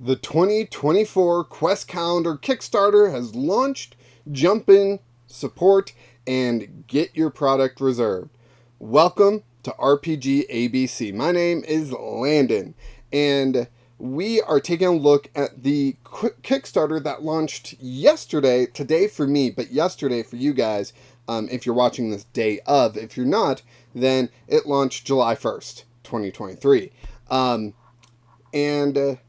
The 2024 Quest Calendar Kickstarter has launched. Jump in, support, and get your product reserved. Welcome to RPG ABC. My name is Landon, and we are taking a look at the Kickstarter that launched yesterday, today for me, but yesterday for you guys, if you're watching this day of. If you're not, then it launched July 1st, 2023. And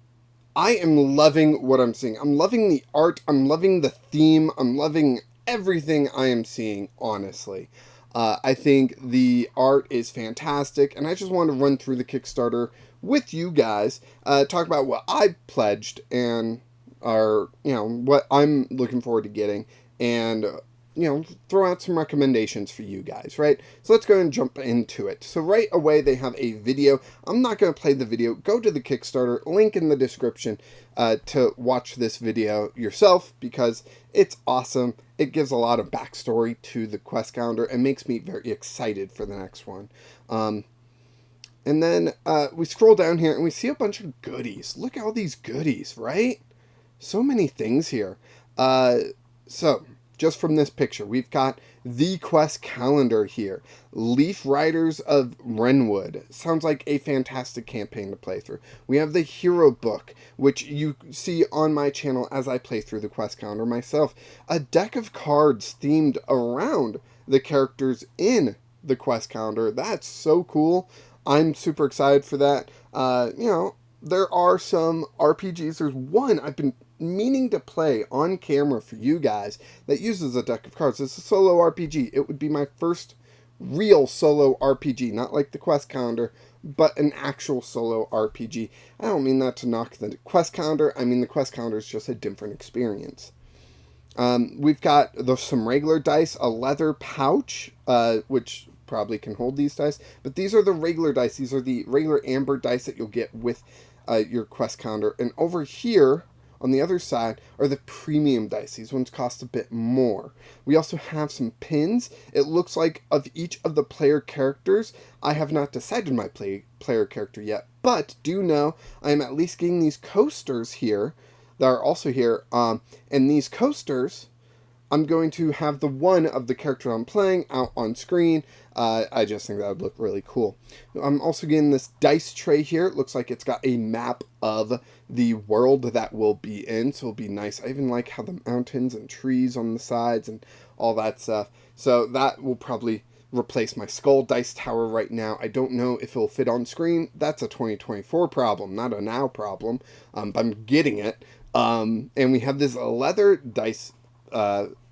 I am loving what I'm seeing. I'm loving the art. I'm loving the theme. I'm loving everything I am seeing, honestly. I think the art is fantastic, and I just want to run through the Kickstarter with you guys, talk about what I pledged and what I'm looking forward to getting, and throw out some recommendations for you guys, right? So let's go and jump into it. So right away, they have a video. I'm not going to play the video. Go to the Kickstarter, link in the description to watch this video yourself, because it's awesome. It gives a lot of backstory to the quest calendar and makes me very excited for the next one. And then we scroll down here and we see a bunch of goodies. Look at all these goodies, right? So many things here. So just from this picture, we've got the quest calendar here. Leaf Riders of Wrenwood. Sounds like a fantastic campaign to play through. We have the hero book, which you see on my channel as I play through the quest calendar myself. A deck of cards themed around the characters in the quest calendar. That's so cool. I'm super excited for that. There are some RPGs. There's one I've been meaning to play on camera for you guys that uses a deck of cards. It's a solo RPG. It would be my first real solo RPG, not like the quest calendar, but an actual solo RPG. I don't mean that to knock the quest calendar. I mean the quest calendar is just a different experience. We've got some regular dice, a leather pouch, which probably can hold these dice, but these are the regular dice. These are the regular amber dice that you'll get with your quest calendar. And over here on the other side are the premium dice. These ones cost a bit more. We also have some pins. It looks like of each of the player characters. I have not decided my player character yet, but do know I am at least getting these coasters here that are also here. And these coasters, I'm going to have the one of the character I'm playing out on screen. I just think that would look really cool. I'm also getting this dice tray here. It looks like it's got a map of the world that we'll be in, so it'll be nice. I even like how the mountains and trees on the sides and all that stuff. So that will probably replace my skull dice tower right now. I don't know if it'll fit on screen. That's a 2024 problem, not a now problem. But I'm getting it. And we have this leather dice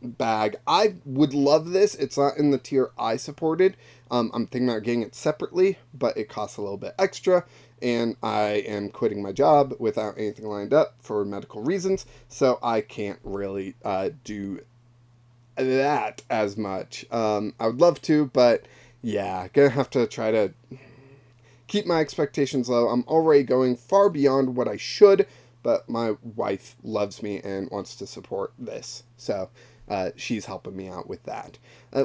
bag. I would love this. It's not in the tier I supported. I'm thinking about getting it separately, but it costs a little bit extra, and I am quitting my job without anything lined up for medical reasons, so I can't really do that as much. I would love to, but yeah, gonna have to try to keep my expectations low. I'm already going far beyond what I should, but my wife loves me and wants to support this, so she's helping me out with that.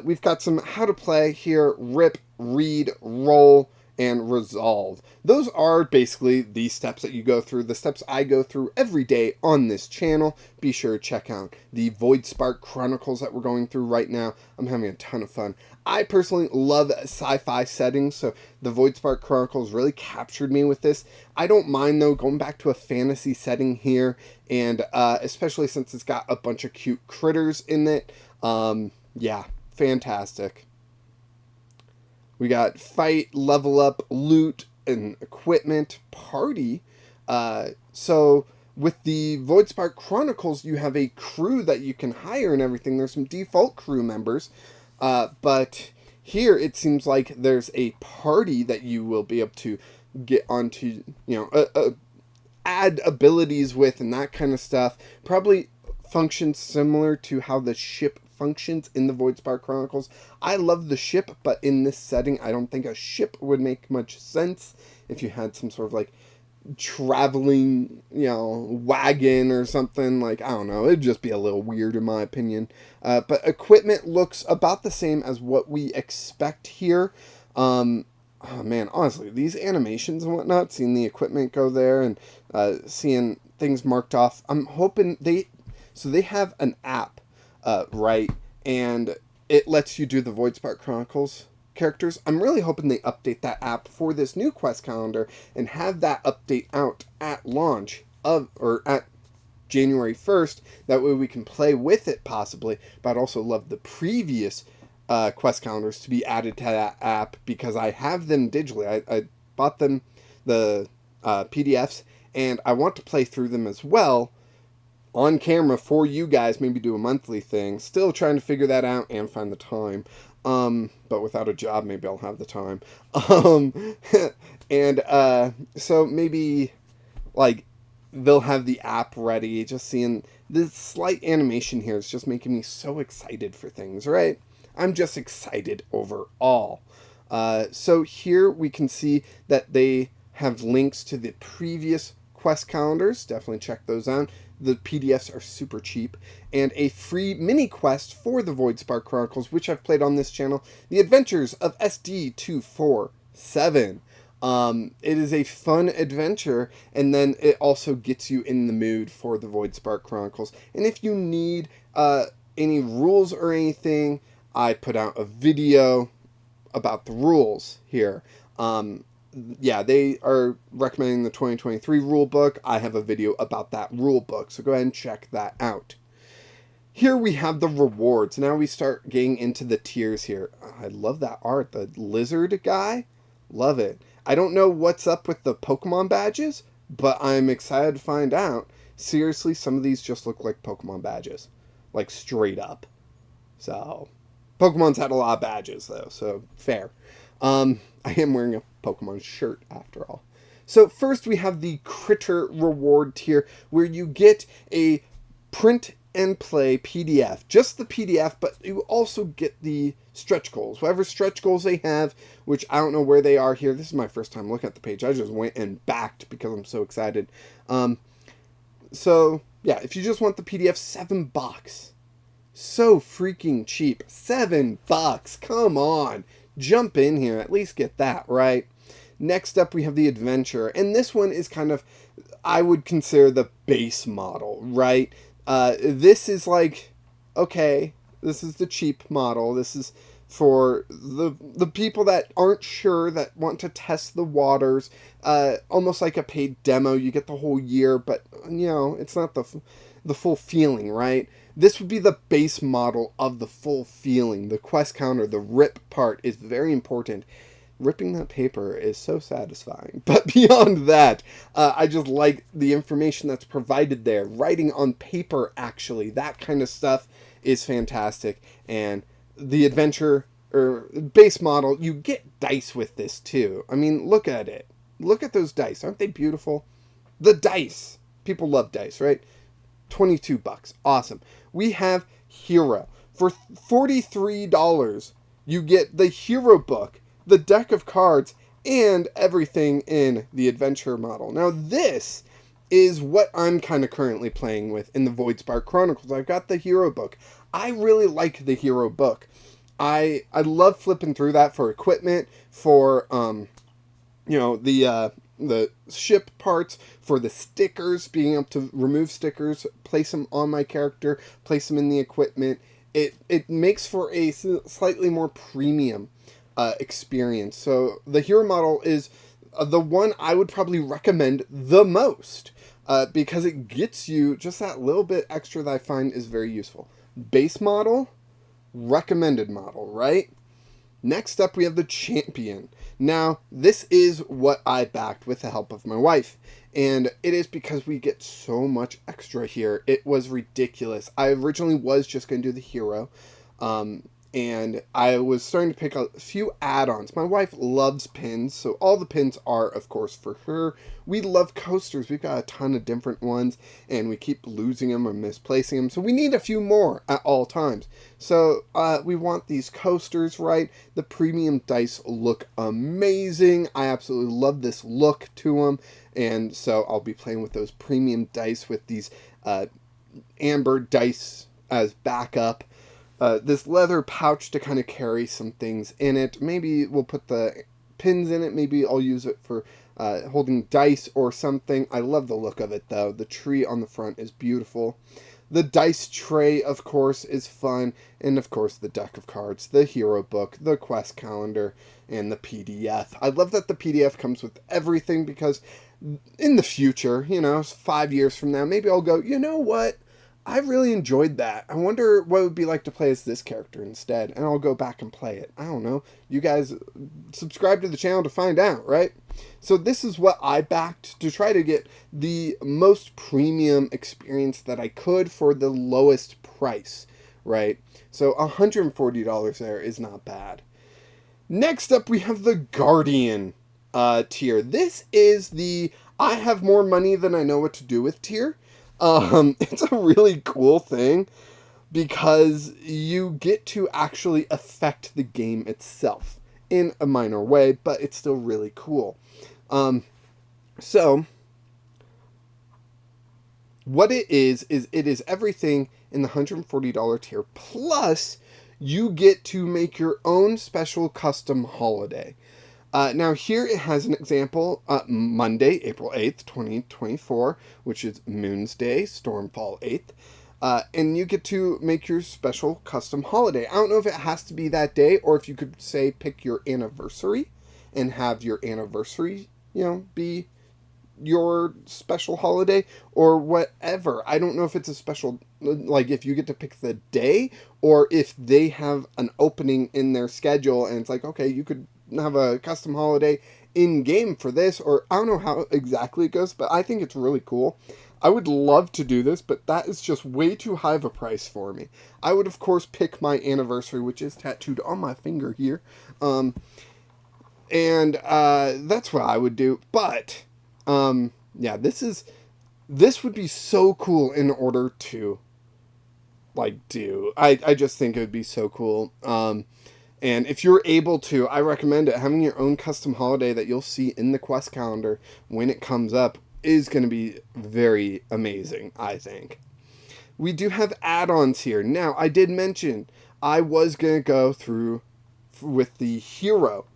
We've got some how to play here: rip, read, roll, and resolve. Those are basically the steps that you go through, the steps I go through every day on this channel. Be sure to check out the Voidspark Chronicles that we're going through right now. I'm having a ton of fun. I personally love sci-fi settings, so the Voidspark Chronicles really captured me with this. I don't mind, though, going back to a fantasy setting here, and especially since it's got a bunch of cute critters in it. Yeah, fantastic. We got fight, level up, loot, and equipment, party. So with the Voidspark Chronicles, you have a crew that you can hire and everything. There's some default crew members. But here it seems like there's a party that you will be able to get onto, add abilities with and that kind of stuff. Probably functions similar to how the ship functions in the Voidspark Chronicles. I love the ship, but in this setting, I don't think a ship would make much sense if you had some sort of like traveling, wagon or something. Like, I don't know, it'd just be a little weird in my opinion. But equipment looks about the same as what we expect here. Oh man, honestly, these animations and whatnot, seeing the equipment go there and seeing things marked off. I'm hoping they have an app, right? And it lets you do the Voidspark Chronicles characters. I'm really hoping they update that app for this new quest calendar and have that update out at launch or at January 1st. That way we can play with it possibly. But I'd also love the previous quest calendars to be added to that app, because I have them digitally. I bought them, the PDFs, and I want to play through them as well on camera for you guys, maybe do a monthly thing. Still trying to figure that out and find the time. But without a job, maybe I'll have the time. So maybe, like, they'll have the app ready. Just seeing the slight animation here is just making me so excited for things, right? I'm just excited overall. So here we can see that they have links to the previous quest calendars. Definitely check those out. The PDFs are super cheap. And a free mini quest for the Voidspark Chronicles, which I've played on this channel. The Adventures of SD247. It is a fun adventure, and then it also gets you in the mood for the Voidspark Chronicles. And if you need any rules or anything, I put out a video about the rules here. Yeah, they are recommending the 2023 rule book. I have a video about that rule book, so go ahead and check that out. Here we have the rewards. Now we start getting into the tiers here. I love that art. The lizard guy, love it. I don't know what's up with the Pokemon badges, but I'm excited to find out. Seriously, some of these just look like Pokemon badges. Like, straight up. So, Pokemon's had a lot of badges, though, so fair. I am wearing a Pokemon shirt, after all. So, first we have the Critter reward tier, where you get a print and play PDF. Just the PDF, but you also get the stretch goals. Whatever stretch goals they have, which I don't know where they are here. This is my first time looking at the page. I just went and backed because I'm so excited. So, yeah, if you just want the PDF, $7. So freaking cheap. $7. Come on. Jump in here. At least get that, right? Next up, we have the Adventure. And this one is kind of, I would consider the base model, right? This is like, okay, this is the cheap model. This is for the people that aren't sure, that want to test the waters. Almost like a paid demo. You get the whole year, but, you know, it's not the full feeling, right? This would be the base model of the full feeling. The quest counter, the rip part is very important. Ripping that paper is so satisfying. But beyond that, I just like the information that's provided there. Writing on paper, actually, that kind of stuff is fantastic. And the adventure, or base model, you get dice with this too. I mean, look at it. Look at those dice. Aren't they beautiful? The dice. People love dice, right? $22. Awesome. We have Hero. For $43, you get the Hero book, the deck of cards, and everything in the adventure model. Now, this is what I'm kind of currently playing with in the Voidspark Chronicles. I've got the Hero book. I really like the Hero book. I love flipping through that for equipment, for, you know, the ship parts, for the stickers, being able to remove stickers, place them on my character, place them in the equipment. It makes for a slightly more premium experience. So the Hero model is the one I would probably recommend the most, because it gets you just that little bit extra that I find is very useful. Base model, recommended model, right? Next up, we have the Champion. Now, this is what I backed with the help of my wife, and it is because we get so much extra here. It was ridiculous. I originally was just going to do the Hero, and I was starting to pick a few add-ons. My wife loves pins, so all the pins are, of course, for her. We love coasters. We've got a ton of different ones, and we keep losing them or misplacing them, so we need a few more at all times. So we want these coasters, right? The premium dice look amazing. I absolutely love this look to them, and so I'll be playing with those premium dice with these amber dice as backup. This leather pouch to kind of carry some things in it. Maybe we'll put the pins in it. Maybe I'll use it for holding dice or something. I love the look of it, though. The tree on the front is beautiful. The dice tray, of course, is fun. And, of course, the deck of cards, the hero book, the quest calendar, and the PDF. I love that the PDF comes with everything because in the future, 5 years from now, maybe I'll go, you know what? I really enjoyed that. I wonder what it would be like to play as this character instead. And I'll go back and play it. I don't know. You guys subscribe to the channel to find out, right? So this is what I backed to try to get the most premium experience that I could for the lowest price, right? So $140 there is not bad. Next up, we have the Guardian tier. This is the I have more money than I know what to do with tier. It's a really cool thing because you get to actually affect the game itself in a minor way, but it's still really cool. So what it is it is everything in the $140 tier, plus you get to make your own special custom holiday. Now here it has an example, Monday, April 8th, 2024, which is Moon's Day, Stormfall 8th. And you get to make your special custom holiday. I don't know if it has to be that day, or if you could say pick your anniversary and have your anniversary, be your special holiday or whatever. I don't know if it's a special, like if you get to pick the day or if they have an opening in their schedule and it's like, okay, you could have a custom holiday in game for this, or I don't know how exactly it goes, but I think it's really cool. I would love to do this, but that is just way too high of a price for me. I would of course pick my anniversary, which is tattooed on my finger here. And that's what I would do. But yeah, this would be so cool in order to do. I just think it would be so cool. And if you're able to, I recommend it. Having your own custom holiday that you'll see in the quest calendar when it comes up is going to be very amazing, I think. We do have add-ons here. Now, I did mention I was going to go through with the hero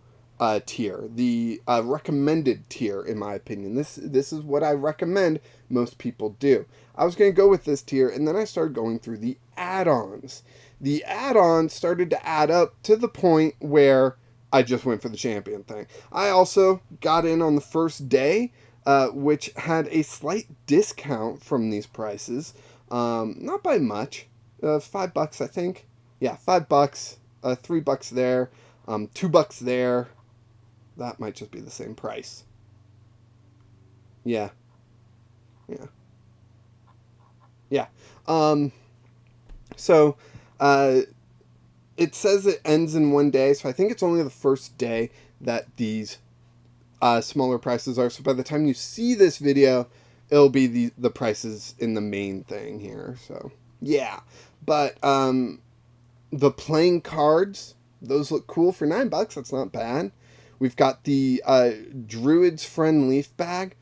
tier, the recommended tier, in my opinion. This is what I recommend most people do. I was going to go with this tier, and then I started going through the add-ons. The add-ons started to add up to the point where I just went for the champion thing. I also got in on the first day, which had a slight discount from these prices. Not by much. $5, I think. Yeah, $5. $3 there. $2 there. That might just be the same price. Yeah. Yeah. Yeah. So, it says it ends in one day, so I think it's only the first day that these smaller prices are. So by the time you see this video, it'll be the prices in the main thing here. So, yeah. But the playing cards, those look cool for $9. That's not bad. We've got the Druid's Friend Leaf Bag.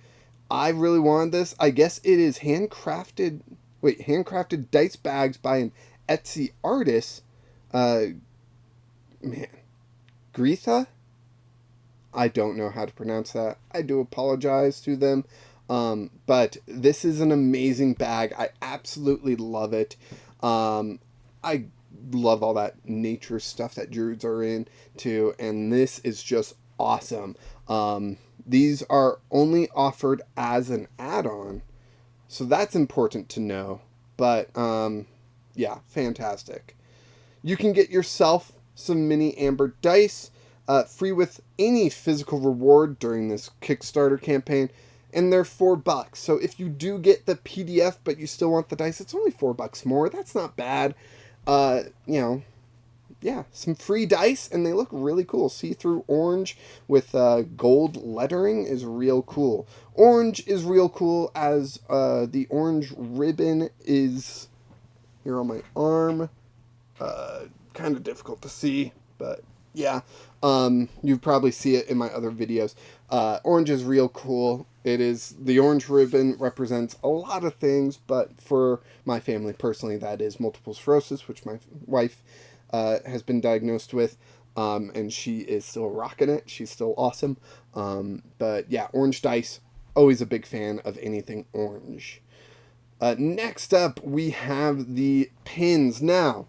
I really wanted this. I guess it is handcrafted dice bags by an Etsy artist. Gretha? I don't know how to pronounce that. I do apologize to them. But this is an amazing bag. I absolutely love it. I love all that nature stuff that druids are into, and this is just awesome. These are only offered as an add-on, so that's important to know. But yeah, fantastic. You can get yourself some mini amber dice free with any physical reward during this Kickstarter campaign, and they're $4. So if you do get the PDF but you still want the dice, it's only $4 more. That's not bad. Yeah, some free dice, and they look really cool. See-through orange with gold lettering is real cool. Orange is real cool, as the orange ribbon is here on my arm. Kind of difficult to see, but yeah. You probably see it in my other videos. Orange is real cool. The orange ribbon represents a lot of things, but for my family personally, that is multiple sclerosis, which my wife has been diagnosed with. and she is still rocking it. She's still awesome. But yeah, orange dice, always a big fan of anything orange. Next up, we have the pins. Now,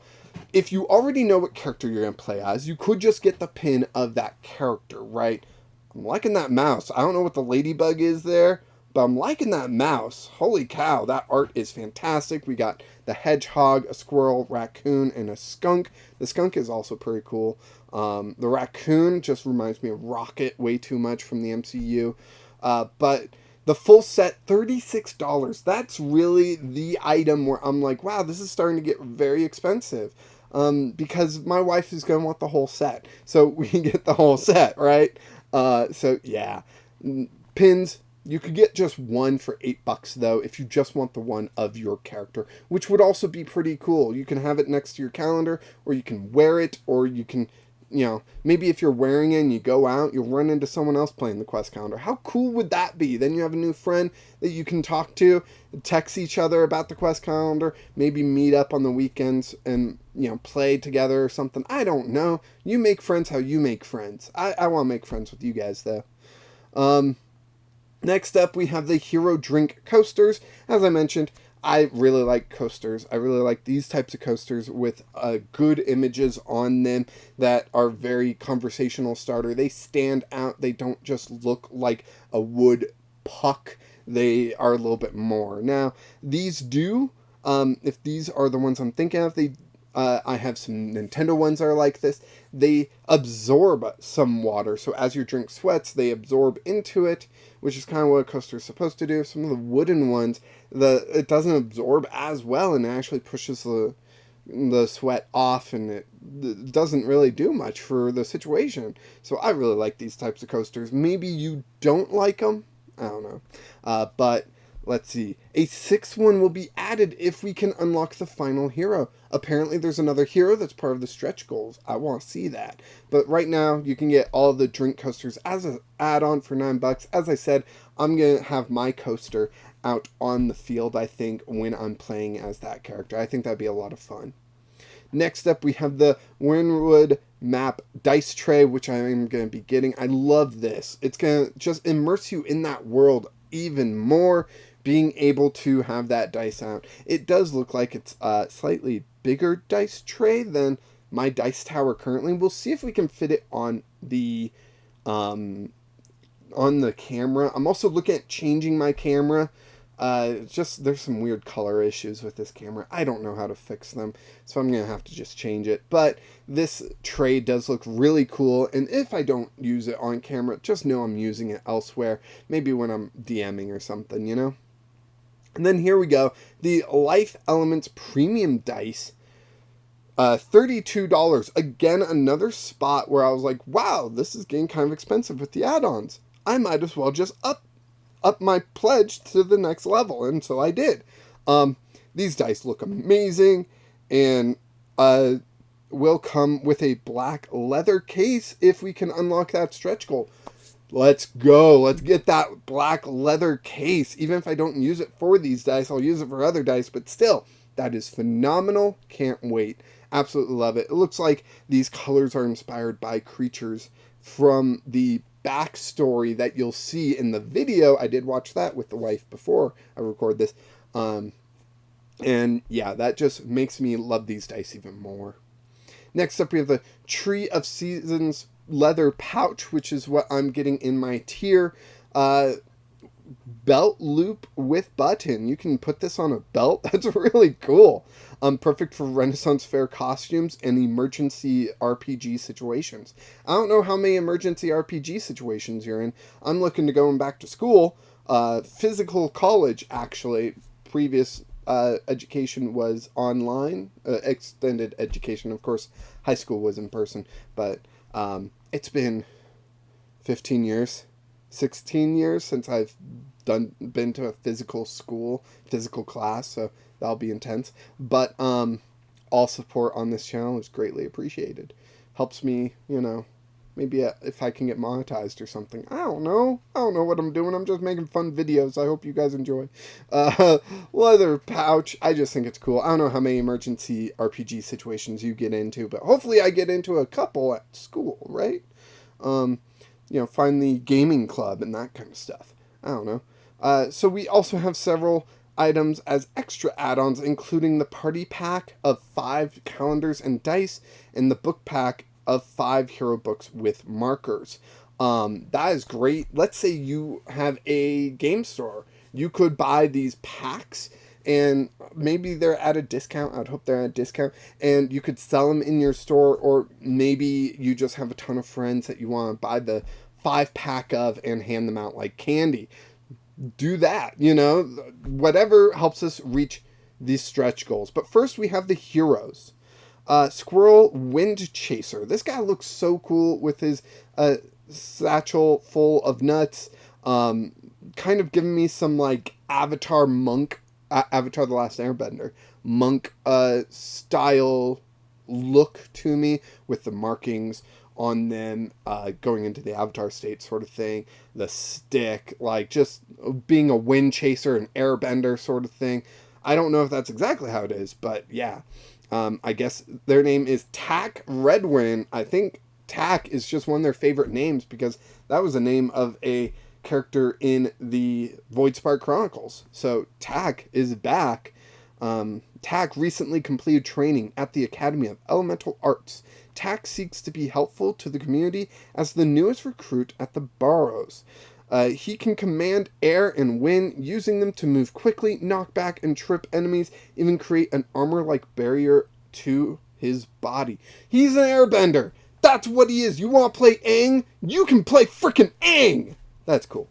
if you already know what character you're going to play as, you could just get the pin of that character, right? I'm liking that mouse. I don't know what the ladybug is there, but I'm liking that mouse. Holy cow, that art is fantastic. We got the hedgehog, a squirrel, raccoon, and a skunk. The skunk is also pretty cool. The raccoon just reminds me of Rocket way too much from the MCU. But the full set, $36. That's really the item where I'm like, wow, this is starting to get very expensive. Because my wife is going to want the whole set. So we can get the whole set, right? So yeah. Pins, you could get just one for $8 though, if you just want the one of your character, which would also be pretty cool. You can have it next to your calendar, or you can wear it, or you can, maybe if you're wearing it and you go out, you'll run into someone else playing the Quest Calendar. How cool would that be? Then you have a new friend that you can talk to, text each other about the Quest Calendar, maybe meet up on the weekends and, play together or something. I don't know. You make friends how you make friends. I want to make friends with you guys, though. Next up, we have the Hero Drink Coasters. As I mentioned, I really like coasters. I really like these types of coasters with good images on them that are very conversational starter. They stand out. They don't just look like a wood puck. They are a little bit more. Now, these do, if these are the ones I'm thinking of, I have some Nintendo ones that are like this. They absorb some water. So as your drink sweats, they absorb into it, which is kind of what a coaster is supposed to do. Some of the wooden ones, it doesn't absorb as well and it actually pushes the sweat off, and it doesn't really do much for the situation. So I really like these types of coasters. Maybe you don't like them. I don't know. But let's see. A sixth one will be added if we can unlock the final hero. Apparently there's another hero that's part of the stretch goals. I want to see that. But right now you can get all the drink coasters as an add-on for $9. As I said, I'm going to have my coaster out on the field, I think, when I'm playing as that character. I think that'd be a lot of fun. Next up, we have the Winwood Map Dice Tray, which I am going to be getting. I love this. It's going to just immerse you in that world even more, being able to have that dice out. It does look like it's a slightly bigger dice tray than my dice tower currently. We'll see if we can fit it on the camera. I'm also looking at changing my camera. There's some weird color issues with this camera. I don't know how to fix them, so I'm going to have to just change it. But this tray does look really cool, and if I don't use it on camera, just know I'm using it elsewhere. Maybe when I'm DMing or something, And then here we go. The Life Elements Premium Dice. $32. Again, another spot where I was like, wow, this is getting kind of expensive with the add-ons. I might as well just up my pledge to the next level, and so I did. These dice look amazing, and will come with a black leather case if we can unlock that stretch goal. Let's go. Let's get that black leather case. Even if I don't use it for these dice, I'll use it for other dice, but still, that is phenomenal. Can't wait. Absolutely love it. It looks like these colors are inspired by creatures from the backstory that you'll see in the video. I did watch that with the wife before I record this. And yeah, that just makes me love these dice even more. Next up, we have the Tree of Seasons leather pouch, which is what I'm getting in my tier. Belt loop with button. You can put this on a belt. That's really cool. Perfect for Renaissance Fair costumes and emergency RPG situations. I don't know how many emergency RPG situations you're in. I'm looking to going back to school. Physical college, actually. Previous education was online. Extended education, of course. High school was in person. But it's been 15 years. 16 years since I've been to a physical class, so that'll be intense. But all support on this channel is greatly appreciated. Helps me, Maybe if I can get monetized or something. I don't know. I don't know what I'm doing. I'm just making fun videos. I hope you guys enjoy. Leather pouch. I just think it's cool. I don't know how many emergency RPG situations you get into, but hopefully I get into a couple at school, right? Find the gaming club and that kind of stuff. I don't know. So we also have several items as extra add-ons, including the party pack of 5 calendars and dice, and the book pack of 5 hero books with markers. That is great. Let's say you have a game store. You could buy these packs, and maybe they're at a discount. I'd hope they're at a discount, and you could sell them in your store, or maybe you just have a ton of friends that you want to buy the 5-pack of and hand them out like candy. Do that, whatever helps us reach these stretch goals. But first we have the heroes. Squirrel Wind Chaser. This guy looks so cool with his satchel full of nuts. Kind of giving me some like Avatar Monk, Avatar The Last Airbender, Monk style look to me, with the markings on them going into the Avatar state sort of thing. The stick, like just being a wind chaser, an airbender sort of thing. I don't know if that's exactly how it is, but yeah. I guess their name is Tack Redwin. I think Tack is just one of their favorite names because that was the name of a character in the Voidspark Chronicles. So Tack is back. Tack recently completed training at the Academy of Elemental Arts. Tack seeks to be helpful to the community as the newest recruit at the Barrows. He can command air and wind, using them to move quickly, knock back, and trip enemies, even create an armor-like barrier to his body. He's an airbender! That's what he is! You want to play Aang? You can play frickin' Aang! That's cool.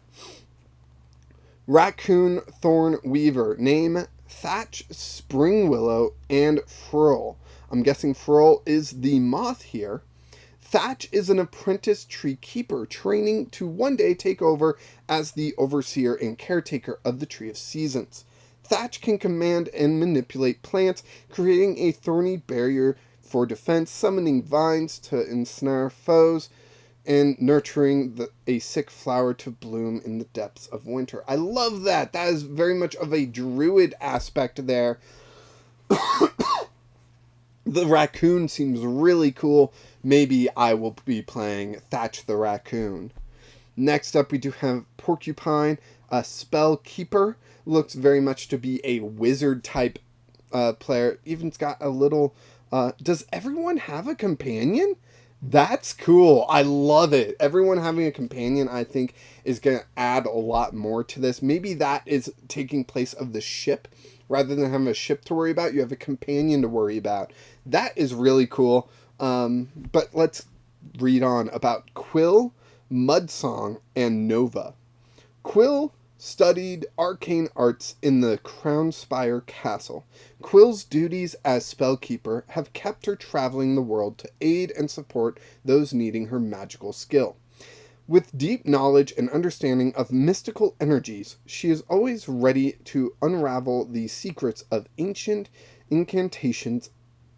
Raccoon Thorn Weaver. Name Thatch, Springwillow, and Frurl. I'm guessing Frurl is the moth here. Thatch is an apprentice tree keeper, training to one day take over as the overseer and caretaker of the Tree of Seasons. Thatch can command and manipulate plants, creating a thorny barrier for defense, summoning vines to ensnare foes, and nurturing a sick flower to bloom in the depths of winter. I love that. That is very much of a druid aspect there. The raccoon seems really cool. Maybe I will be playing Thatch the Raccoon. Next up, we do have Porcupine, a spell keeper. Looks very much to be a wizard type player. Even's got a little... does everyone have a companion? That's cool. I love it. Everyone having a companion, I think, is going to add a lot more to this. Maybe that is taking place of the ship. Rather than having a ship to worry about, you have a companion to worry about. That is really cool. But let's read on about Quill, Mudsong, and Nova. Quill studied arcane arts in the Crownspire Castle. Quill's duties as spellkeeper have kept her traveling the world to aid and support those needing her magical skill. With deep knowledge and understanding of mystical energies, she is always ready to unravel the secrets of ancient incantations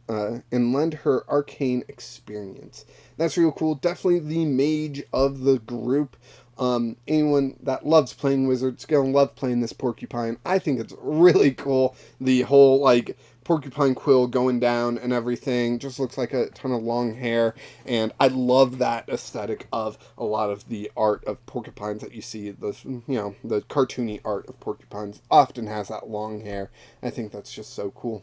and lend her arcane experience. That's real cool. Definitely the mage of the group. Anyone that loves playing Wizard's gonna love playing this Porcupine. I think it's really cool. The whole, like, Porcupine quill going down and everything just looks like a ton of long hair, and I love that aesthetic of a lot of the art of porcupines that you see. The cartoony art of porcupines often has that long hair. I think that's just so cool.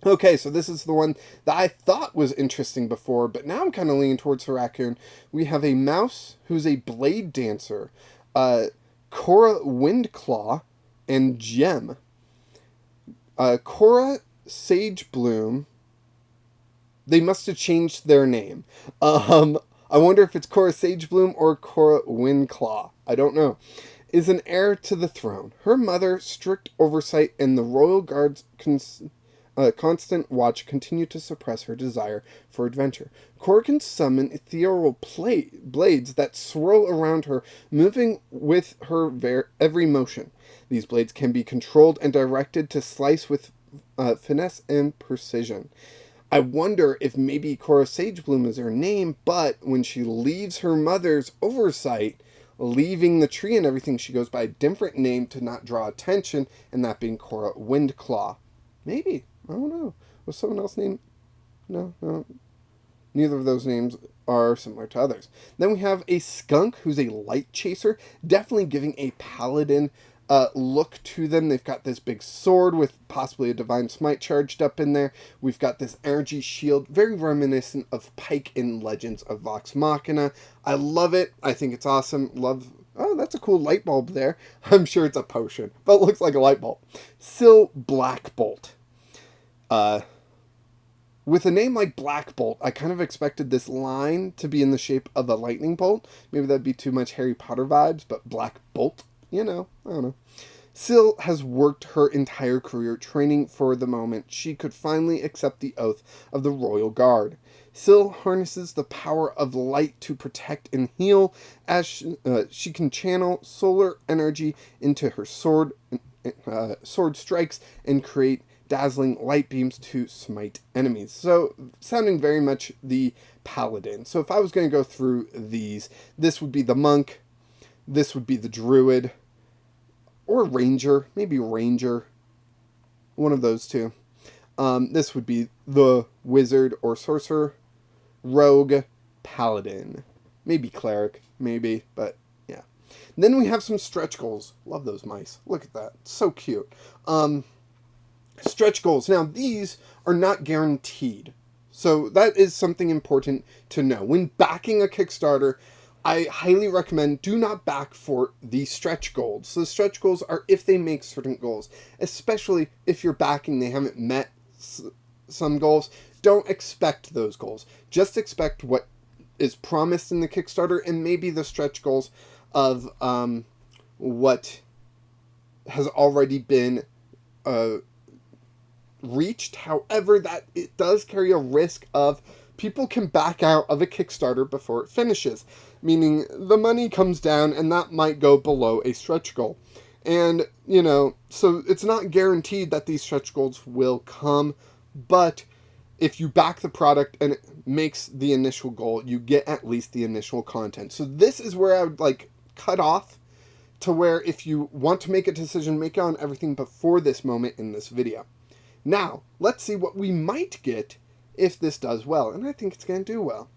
Okay, so this is the one that I thought was interesting before, but now I'm kind of leaning towards the raccoon. We have a mouse who's a blade dancer, Cora Windclaw, and Gem. Cora Sagebloom, they must have changed their name. I wonder if it's Cora Sagebloom or Cora Windclaw. I don't know. Is an heir to the throne. Her mother, strict oversight, and the royal guard's constant watch continue to suppress her desire for adventure. Cora can summon ethereal blades that swirl around her, moving with her every motion. These blades can be controlled and directed to slice with finesse and precision. I wonder if maybe Cora Sagebloom is her name, but when she leaves her mother's oversight, leaving the tree and everything, she goes by a different name to not draw attention, and that being Cora Windclaw. Maybe. I don't know. Was someone else named? No, no. Neither of those names are similar to others. Then we have a skunk who's a light chaser, definitely giving a paladin look to them. They've got this big sword with possibly a divine smite charged up in there. We've got this energy shield, very reminiscent of Pike in Legends of Vox Machina. I love it. I think it's awesome. Love. Oh, that's a cool light bulb there. I'm sure it's a potion, but it looks like a light bulb. Syl Black Bolt. With a name like Black Bolt, I kind of expected this line to be in the shape of a lightning bolt. Maybe that'd be too much Harry Potter vibes, but Black Bolt, you know, I don't know. Syl has worked her entire career training for the moment she could finally accept the oath of the Royal Guard. Syl harnesses the power of light to protect and heal, as she can channel solar energy into her sword strikes and create dazzling light beams to smite enemies. So, sounding very much the paladin. So if I was going to go through these, this would be the monk, this would be the druid, or ranger, maybe ranger, one of those two. This would be the wizard or sorcerer, rogue, paladin, maybe cleric, maybe, but yeah. Then we have some stretch goals. Love those mice. Look at that. So cute. Stretch goals. Now, these are not guaranteed. So that is something important to know. When backing a Kickstarter, I highly recommend do not back for the stretch goals. So the stretch goals are if they make certain goals, especially if you're backing they haven't met some goals. Don't expect those goals. Just expect what is promised in the Kickstarter and maybe the stretch goals of what has already been reached. However, that it does carry a risk of people can back out of a Kickstarter before it finishes, meaning the money comes down and that might go below a stretch goal. And, you know, so it's not guaranteed that these stretch goals will come, but if you back the product and it makes the initial goal, you get at least the initial content. So this is where I would like cut off, to where if you want to make a decision, make it on everything before this moment in this video. Now, let's see what we might get if this does well, and I think it's going to do well.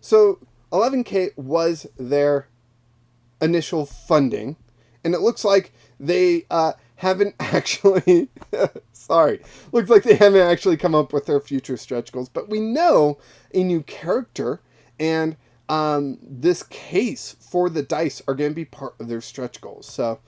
So 11K was their initial funding, and it looks like they haven't actually, looks like they haven't actually come up with their future stretch goals, but we know a new character and this case for the dice are going to be part of their stretch goals. So,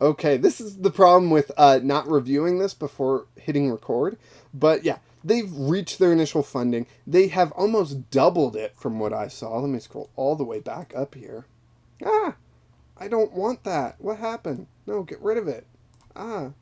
okay, this is the problem with not reviewing this before hitting record. But yeah, they've reached their initial funding. They have almost doubled it from what I saw. Let me scroll all the way back up here. Ah, I don't want that. What happened? No, get rid of it. There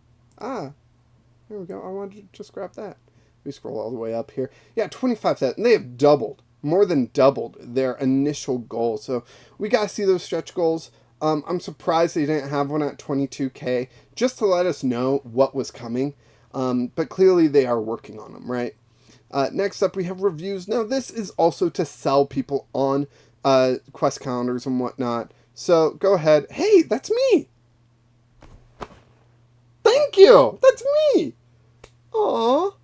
we go. I wanted to just grab that. We scroll all the way up here. Yeah, 25,000. They have doubled, more than doubled their initial goal. So we got to see those stretch goals. I'm surprised they didn't have one at 22K, just to let us know what was coming. But clearly they are working on them, right? Next up, we have reviews. Now, this is also to sell people on Quest calendars and whatnot. So go ahead. Hey, that's me! Thank you! That's me! Aww.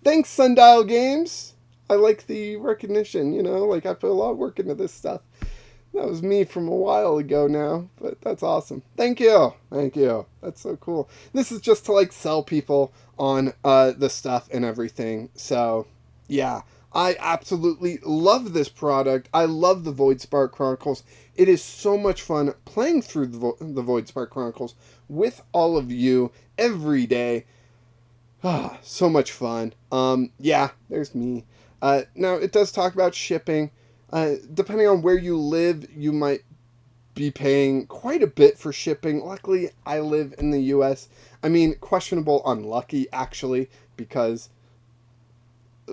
Thanks, Sundial Games. I like the recognition, you know? Like, I put a lot of work into this stuff. That was me from a while ago now, but that's awesome. Thank you. Thank you. That's so cool. This is just to, like, sell people on the stuff and everything. So, yeah. I absolutely love this product. I love the Voidspark Chronicles. It is so much fun playing through the Voidspark Chronicles with all of you every day. Ah, so much fun. Yeah, there's me. Now, it does talk about shipping. Depending on where you live, you might be paying quite a bit for shipping. Luckily, I live in the US. I mean, questionable unlucky, actually, because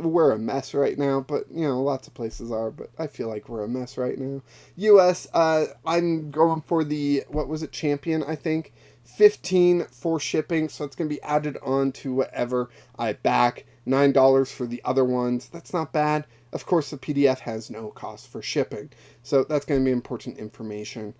we're a mess right now, but, you know, lots of places are, but I feel like we're a mess right now. US, I'm going for the, what was it, Champion, I think. 15 for shipping, so it's going to be added on to whatever I back. $9 for the other ones. That's not bad. Of course, the PDF has no cost for shipping, so that's going to be important information.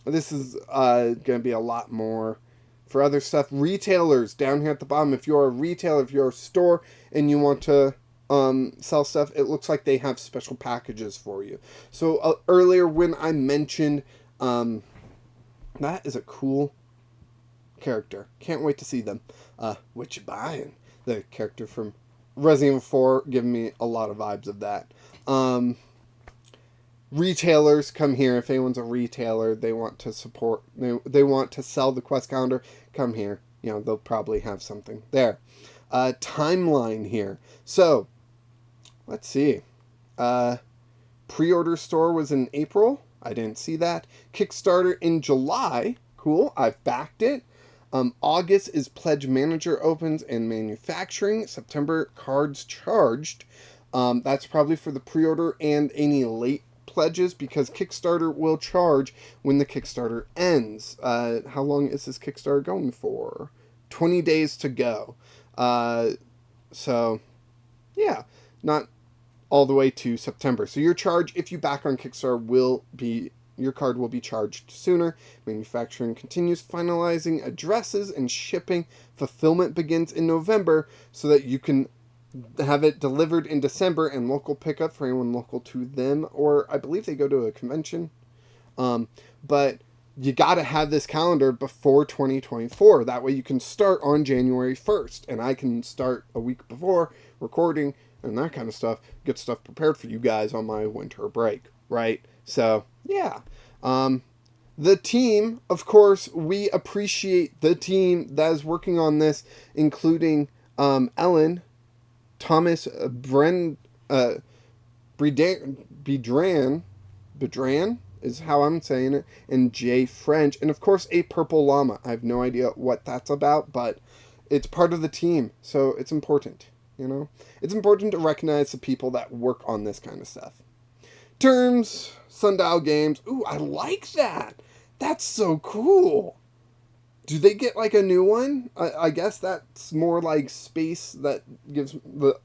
This is going to be a lot more for other stuff. Retailers, down here at the bottom, if you're a retailer, if you're a store, and you want to sell stuff, it looks like they have special packages for you. So earlier when I mentioned... that is a cool character. Can't wait to see them. What you buying? The character from Resident Evil 4 giving me a lot of vibes of that. Retailers, come here. If anyone's a retailer, they want to support, they want to sell the Quest Calendar, come here. You know, they'll probably have something there. Timeline here. So, let's see. Pre-order store was in April. I didn't see that. Kickstarter in July. Cool. I've backed it. August is Pledge Manager opens and manufacturing. September, cards charged. That's probably for the pre-order and any late pledges, because Kickstarter will charge when the Kickstarter ends. How long is this Kickstarter going for? 20 days to go. So, yeah. Not all the way to September. So your charge, if you back on Kickstarter, will be, your card will be charged sooner. Manufacturing continues. Finalizing addresses and shipping. Fulfillment begins in November so that you can have it delivered in December and local pickup for anyone local to them. Or I believe they go to a convention. But you got to have this calendar before 2024. That way you can start on January 1st. And I can start a week before recording and that kind of stuff, get stuff prepared for you guys on my winter break, right? So, yeah. The team, of course, we appreciate the team that is working on this, including Ellen, Thomas Bedran is how I'm saying it, and Jay French, and of course a purple llama. I have no idea what that's about, but it's part of the team, so it's important. You know, it's important to recognize the people that work on this kind of stuff. Terms, Sundial Games. Ooh, I like that. That's so cool. Do they get like a new one? I guess that's more like space that gives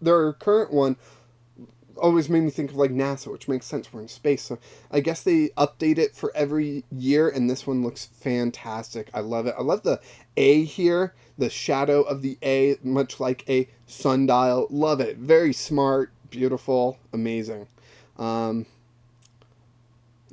their current one always made me think of like NASA, which makes sense. We're in space. So I guess they update it for every year, and this one looks fantastic. I love it. I love the A here, the shadow of the A, much like a sundial. Love it. Very smart, beautiful, amazing.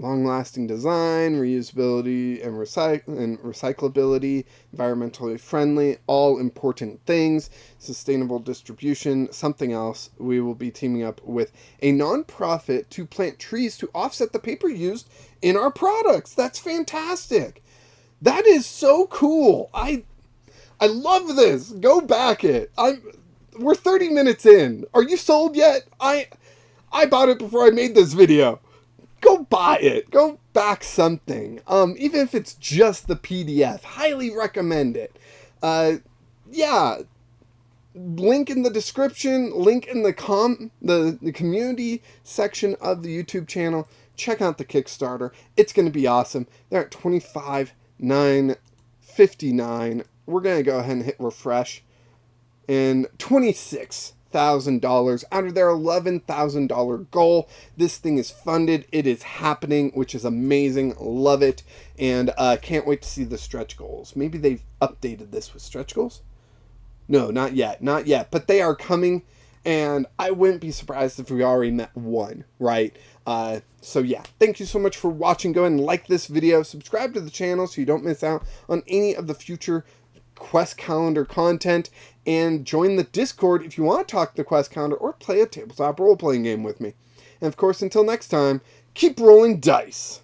Long-lasting design, reusability, and recyclability, environmentally friendly, all important things. Sustainable distribution, something else. We will be teaming up with a nonprofit to plant trees to offset the paper used in our products. That's fantastic. That is so cool. I love this. Go back it. We're 30 minutes in. Are you sold yet? I bought it before I made this video. Go buy it. Go back something. Even if it's just the PDF. Highly recommend it. Yeah. Link in the description. Link in the community section of the YouTube channel. Check out the Kickstarter. It's going to be awesome. They're at $25,959. We're going to go ahead and hit refresh. And $26,000 out of their $11,000 goal. This thing is funded. It is happening, which is amazing. Love it. And can't wait to see the stretch goals. Maybe they've updated this with stretch goals? No, not yet. Not yet. But they are coming. And I wouldn't be surprised if we already met one, right? So yeah, thank you so much for watching. Go ahead and like this video. Subscribe to the channel so you don't miss out on any of the future Quest Calendar content, and join the Discord if you want to talk the Quest Calendar or play a tabletop role-playing game with me. And of course, until next time, keep rolling dice!